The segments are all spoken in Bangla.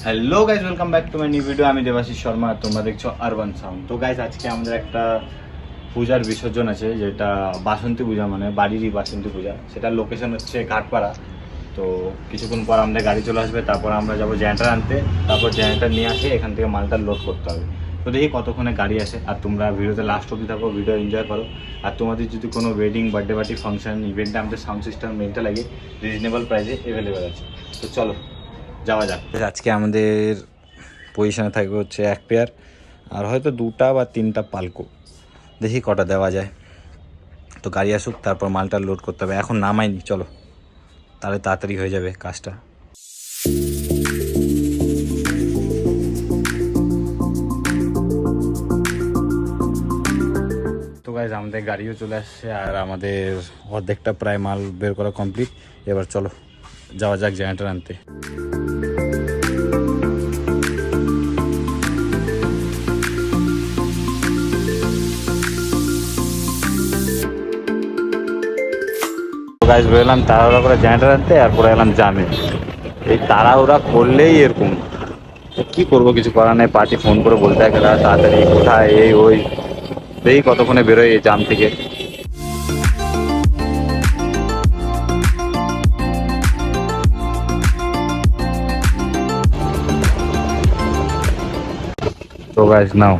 Hello guys, welcome back to my new video. আমি দেবাশিস শর্মা, তোমরা দেখছো আরবান সাউন্ড। তো গাইজ, আজকে আমাদের একটা পূজার বিসর্জন আছে, যেটা বাসন্তী পূজা, মানে বাড়িরই বাসন্তী পূজা। সেটার লোকেশন হচ্ছে ঘাটপাড়া। তো কিছুক্ষণ পর আমাদের গাড়ি চলে আসবে, তারপর আমরা যাবো জেনারেটর আনতে। তারপর জেনারেটর নিয়ে আসে এখান থেকে মালটা লোড করতে হবে। তো দেখি কতক্ষণে গাড়ি আসে। আর তোমরা ভিডিওতে লাস্ট অবধি থাকো, ভিডিও এনজয় করো। আর তোমাদের যদি কোনো ওয়েডিং, বার্থডে পার্টি, ফাংশন, ইভেন্টে আমাদের সাউন্ড সিস্টেম মেনটা লাগে রিজনেবল প্রাইসে অ্যাভেলেবেল আছে। তো চলো যাওয়া যাক। আজকে আমাদের পজিশনে থাকবে হচ্ছে এক পেয়ার, আর হয়তো দুটা বা তিনটা পালকো। দেখি কটা দেওয়া যায়। তো গাড়ি আসুক, তারপর মালটা লোড করতে হবে। এখন নামাইনি, চলো তাহলে তাড়াতাড়ি হয়ে যাবে কাজটা। তো গাইজ, আমাদের গাড়িও চলে আসছে, আর আমাদের অর্ধেকটা প্রায় মাল বের করা কমপ্লিট। এবার চলো যাওয়া যাক জেনারেটর আনতে। গাইজ বেরোলাম তাড়াহুড়া করে জেনারেটর আনতে, আর পরে এলাম জামে। এই তাড়াহুড়া করলেই এরকম। কি করবো, কিছু করার নেই। পার্টি ফোন করে বলতে থাকে তাড়াতাড়ি কোথায়, এই ওই। দেখি কতক্ষণে বেরোয় এই জাম থেকে। তো গাইজ নাও,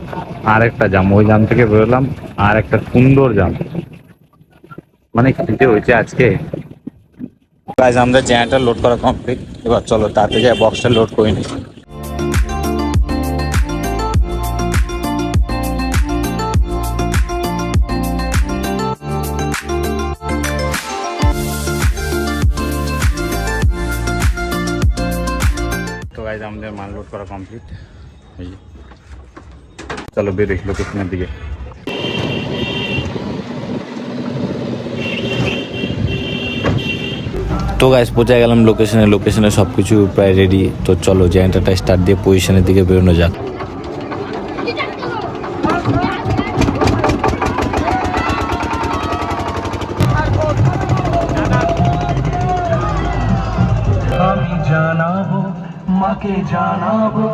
আর একটা জাম। ওই জাম থেকে বেরোলাম, আর একটা সুন্দর জাম। মানে খিদে হয়েছে আজকে। গাইজ, আমাদের জেনারেটর লোড করা কমপ্লিট। এবার চলো তাতে যাই বক্সটা লোড করে নিই। তো গাইজ, আমাদের মাল লোড করা কমপ্লিট। চলো বেরোই লোকেশনের দিকে। তো গাইজ পৌঁছে গেলাম লোকেশনে সব কিছু প্রায় রেডি। তো চলো জেনারেটরটা স্টার্ট দিয়ে পজিশনের দিকে বেরোনো যাক। আমি জানাবো, মাকে জানাবো।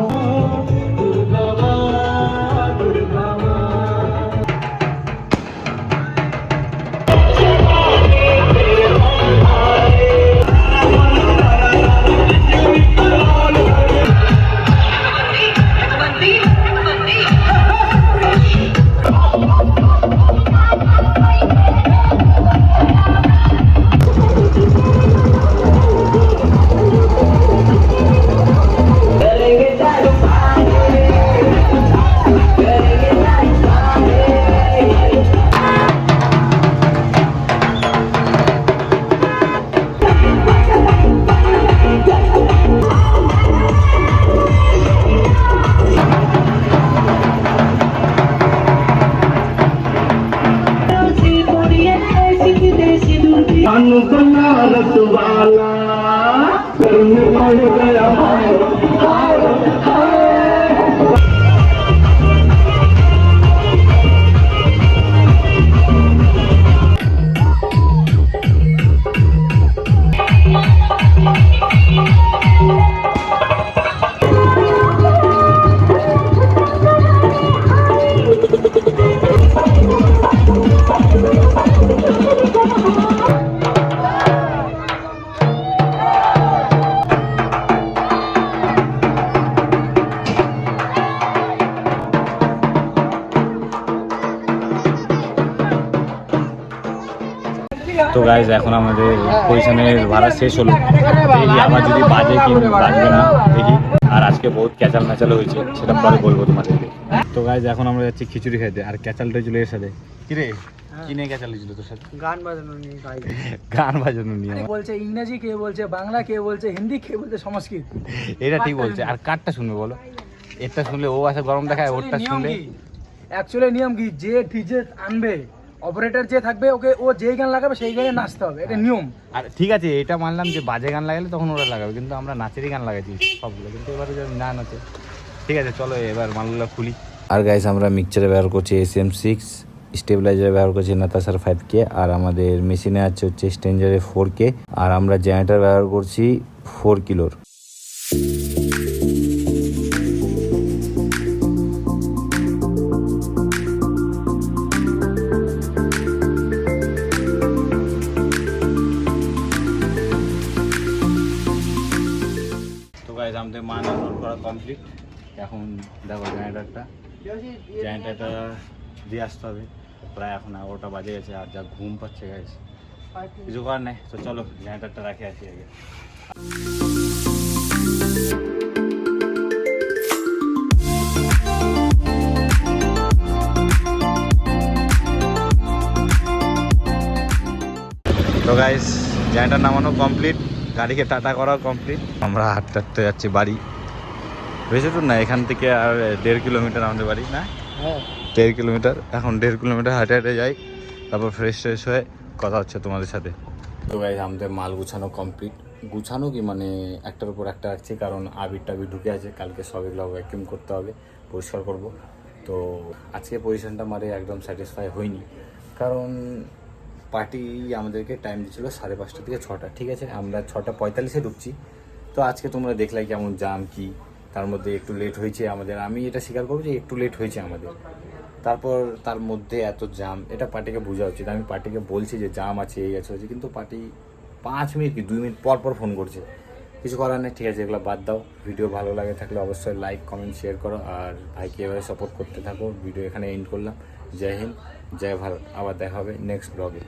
वाला गर्म पड़ गया তো গাইজ, এখন আমাদের পজিশনের ভাড়া শেষ হলো। দেখি আবার যদি বাজে কি বাজবে না দেখি। আর আজকে বহুত ক্যাচাল ম্যাচাল হয়েছে, সেটা পরে বলবো তোমাদেরকে। তো গাইজ, এখন আমরা যাচ্ছি খিচুড়ি খেতে। আর ক্যাচালটা ছিল এর সাথে। কিরে, কি নিয়ে ক্যাচাল হয়েছিল তোর সাথে? গান বাজানো নিয়ে। গান বাজানো নিয়ে। বলছে ইংরেজি, কে বলছে বাংলা, কে বলছে হিন্দি, কে বলছে সংস্কৃত। এটা ঠিক বলছে। আর কারটা শুনবে বলো? এটা শুনলে ও আসে গরম দেখায়, ওরটা শুনলে অ্যাকচুয়ালি নিয়ম কি, যে ডিজে আনবে, অপারেটর যে থাকবে, ওকে ও যেই গান লাগাবে সেই গানে নাচতে হবে, এটা নিয়ম। আর ঠিক আছে, এটা মানলাম যে বাজে গান লাগালে তখন ওরা লাগাবে, কিন্তু আমরা নাচেরই গান লাগাইছি সবগুলো। কিন্তু এবারে যদি না নাচে, ঠিক আছে চলো এবার মালগুলো খুলি। আর গাইস, আমরা মিক্সচারে ব্যবহার করছি SM6, স্টেবিলাইজারে ব্যবহার করছি নাতাসার 5K, আর আমাদের মেশিনে আছে হচ্ছে স্ট্রেঞ্জারে 4K, আর আমরা জেনারেটর ব্যবহার করছি 4 কিলোর। গাইস আমাদের মান লোড করা কমপ্লিট। এখন দেখো জেনারেটারটা দিয়ে আসতে হবে। প্রায় এখন 11টা বাজে গেছে, আর যা ঘুম পাচ্ছে গাইস, কিছু করার নেই। তো চলো জেনারেটারটা রাখে আসি আগে। তো গাইস জেনারেটার নামানো কমপ্লিট, গাড়িকে টাটা করাও কমপ্লিট। আমরা হাঁটতে হাঁটতে যাচ্ছি বাড়ি। বেশি দূর না, এখান থেকে আর 1.5 কিলোমিটার আমাদের বাড়ি, না 1.5 কিলোমিটার। এখন 1.5 কিলোমিটার হাঁটে হাঁটে যাই, তারপর ফ্রেশ হয়ে কথা হচ্ছে তোমাদের সাথে। তো গাইস আমাদের মাল গুছানো কমপ্লিট। গুছানো কি মানে একটার উপর একটা রাখছি, কারণ আবির টাবির ঢুকে আছে। কালকে সব এগুলো ভ্যাকিউম করতে হবে, পরিষ্কার করব। তো আজকে পজিশনটা মারে একদম স্যাটিসফাই হয়নি, কারণ পার্টি আমাদেরকে টাইম দিয়েছিল 5:30 থেকে 6টা, ঠিক আছে? আমরা 6:45-এ ঢুকছি। তো আজকে তোমরা দেখলাই কেমন জাম কি, তার মধ্যে একটু লেট হয়েছে আমাদের। আমি এটা স্বীকার করবো যে একটু লেট হয়েছে আমাদের। তারপর তার মধ্যে এত জাম, এটা পার্টিকে বোঝা উচিত। আমি পার্টিকে বলছি যে জাম আছে, এই আছে, হচ্ছে, কিন্তু পার্টি 5 মিনিট কি 2 মিনিট পর ফোন করছে। কিছু করার নেই, ঠিক আছে, এগুলো বাদ দাও। ভিডিও ভালো লাগে থাকলে অবশ্যই লাইক কমেন্ট শেয়ার করো, আর ভাইকে এভাবে সাপোর্ট করতে থাকো। ভিডিও এখানে এন্ড করলাম। জয় হিন্দ, জয় ভারত। আবার দেখা হবে নেক্সট ব্লগে।